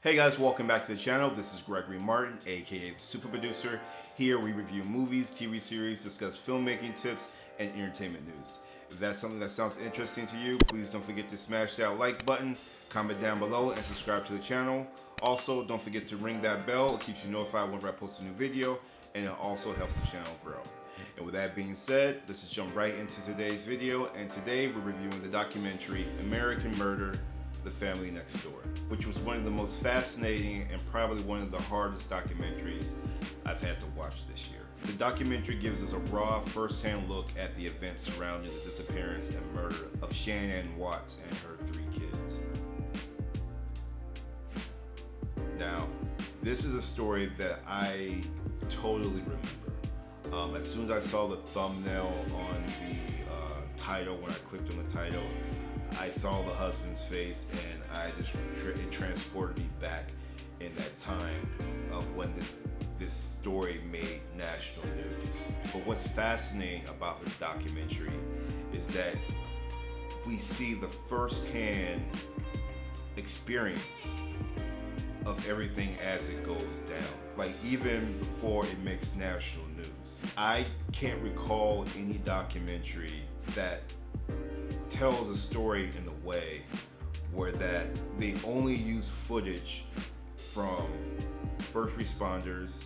Hey guys, welcome back to the channel. This is Gregory Martin, aka the Super Producer. Here we review movies, TV series, discuss filmmaking tips, and entertainment news. If that's something that sounds interesting to you, please don't forget to smash that like button, comment down below, and subscribe to the channel. Also, don't forget to ring that bell. It keeps you notified whenever I post a new video, and it also helps the channel grow. And with that being said, let's just jump right into today's video. And today we're reviewing the documentary American Murder: The Family Next Door, which was one of the most fascinating and probably one of the hardest documentaries I've had to watch this year. The documentary gives us a raw, first-hand look at the events surrounding the disappearance and murder of Shanann Watts and her 3 kids. Now, this is a story that I totally remember. As soon as I saw the thumbnail on the title, when I clicked on the title, I saw the husband's face, and it transported me back in that time of when this story made national news. But what's fascinating about this documentary is that we see the first-hand experience of everything as it goes down, like even before it makes national news. I can't recall any documentary that tells a story in a way where that they only use footage from first responders,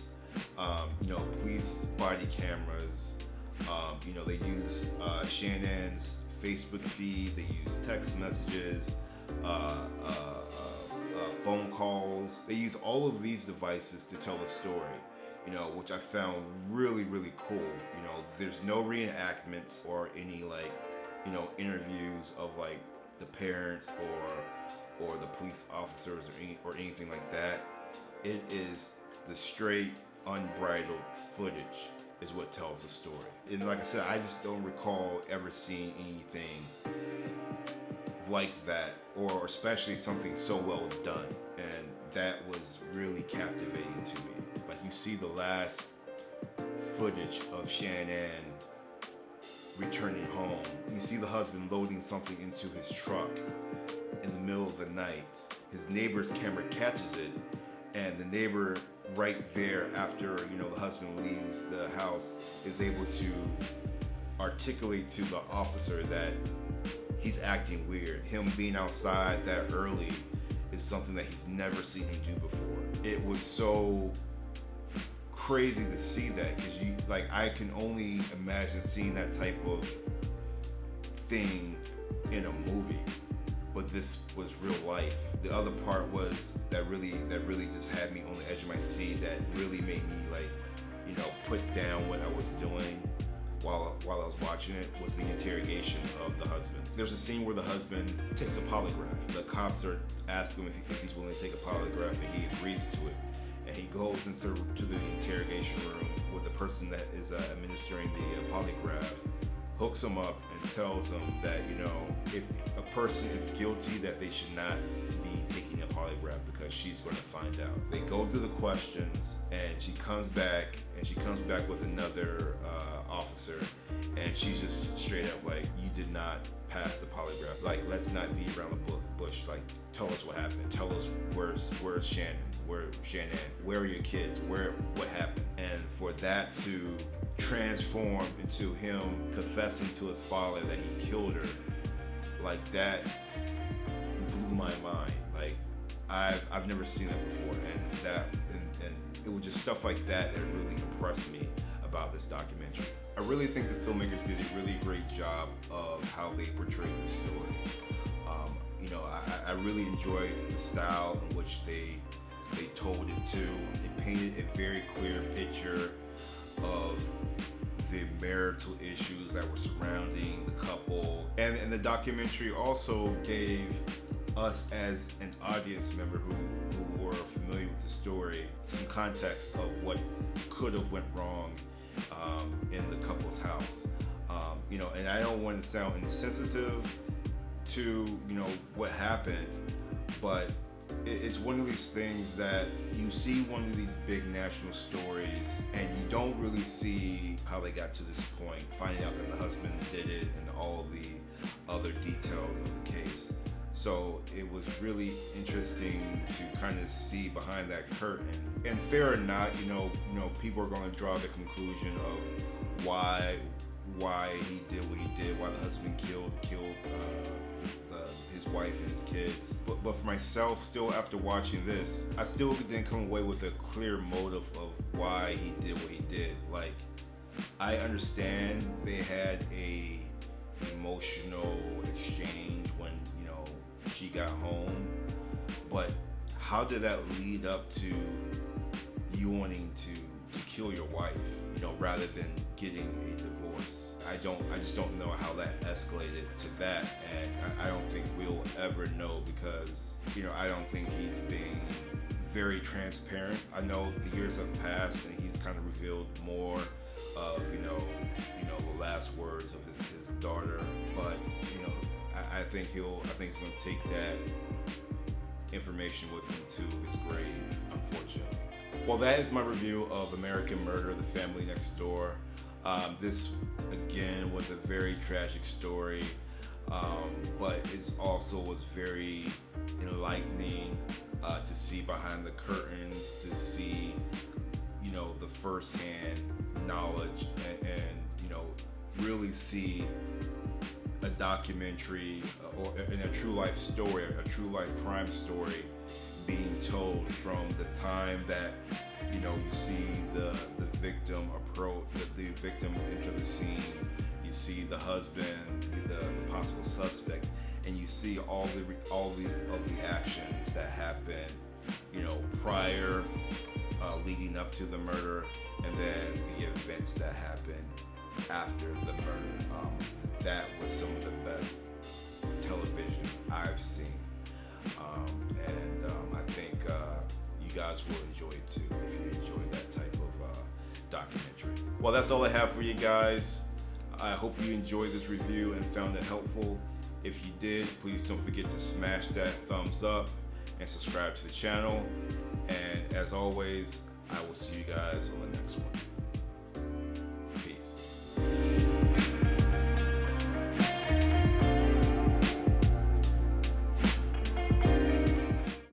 police body cameras. They use Shanann's Facebook feed. They use text messages, phone calls. They use all of these devices to tell a story, which I found really, really cool. There's no reenactments or any interviews of the parents or the police officers or anything like that. It is the straight, unbridled footage is what tells the story. And like I said, I just don't recall ever seeing anything like that, or especially something so well done. And that was really captivating to me. Like, you see the last footage of Shanann returning home. You see the husband loading something into his truck in the middle of the night. His neighbor's camera catches it, and the neighbor right there after the husband leaves the house is able to articulate to the officer that he's acting weird. Him being outside that early is something that he's never seen him do before. It was so crazy to see that, because I can only imagine seeing that type of thing in a movie, but this was real life. The other part was that really just had me on the edge of my seat, that really made me put down what I was doing while I was watching it, was the interrogation of the husband. There's a scene where the husband takes a polygraph. The cops are asking him if he's willing to take a polygraph, and he agrees to it. And he goes into the interrogation room where the person that is administering the polygraph hooks him up and tells him that, if a person is guilty, that they should not be taking a polygraph because she's going to find out. They go through the questions, and she comes back with another officer, and she's just straight up like, you did not pass the polygraph. Let's not be around the bush. Tell us what happened. Tell us where's Shanann? Where are your kids? What happened? And for that to transform into him confessing to his father that he killed her, that blew my mind. I've never seen that before, and it was just stuff like that that really impressed me about this documentary. I really think the filmmakers did a really great job of how they portrayed the story. I really enjoyed the style in which they told it too. It painted a very clear picture of the marital issues that were surrounding the couple. And the documentary also gave us, as an audience member who were familiar with the story, some context of what could have went wrong in the couple's house. And I don't want to sound insensitive to what happened, but it's one of these things that you see one of these big national stories, and you don't really see how they got to this point, finding out that the husband did it and all the other details of the case. So it was really interesting to kind of see behind that curtain. And fair or not, people are going to draw the conclusion of why he did what he did, why the husband killed his wife and his kids. But for myself, still after watching this, I still didn't come away with a clear motive of why he did what he did. Like, I understand they had a emotional exchange when she got home, but how did that lead up to you wanting to kill your wife, rather than getting a divorce? I just don't know how that escalated to that, and I don't think we'll ever know, because I don't think he's being very transparent. I know the years have passed and he's kind of revealed more of the last words of his daughter, but I think he's going to take that information with him to his grave, unfortunately. Well, that is my review of American Murder: The Family Next Door. This, again, was a very tragic story, but it also was very enlightening to see behind the curtains, to see, the firsthand knowledge, and really see a documentary or in a true life story, a true life crime story being told from the time that you see the victim approach, the victim enter the scene. You see the husband, the possible suspect, and you see all of the actions that happen, prior, leading up to the murder, and then the events that happen after the murder. That was some of the best television I've seen, and I think you guys will enjoy it too if you enjoy that type of documentary. Well, that's all I have for you guys. I hope you enjoyed this review and found it helpful. If you did, please don't forget to smash that thumbs up and subscribe to the channel. And as always, I will see you guys on the next one.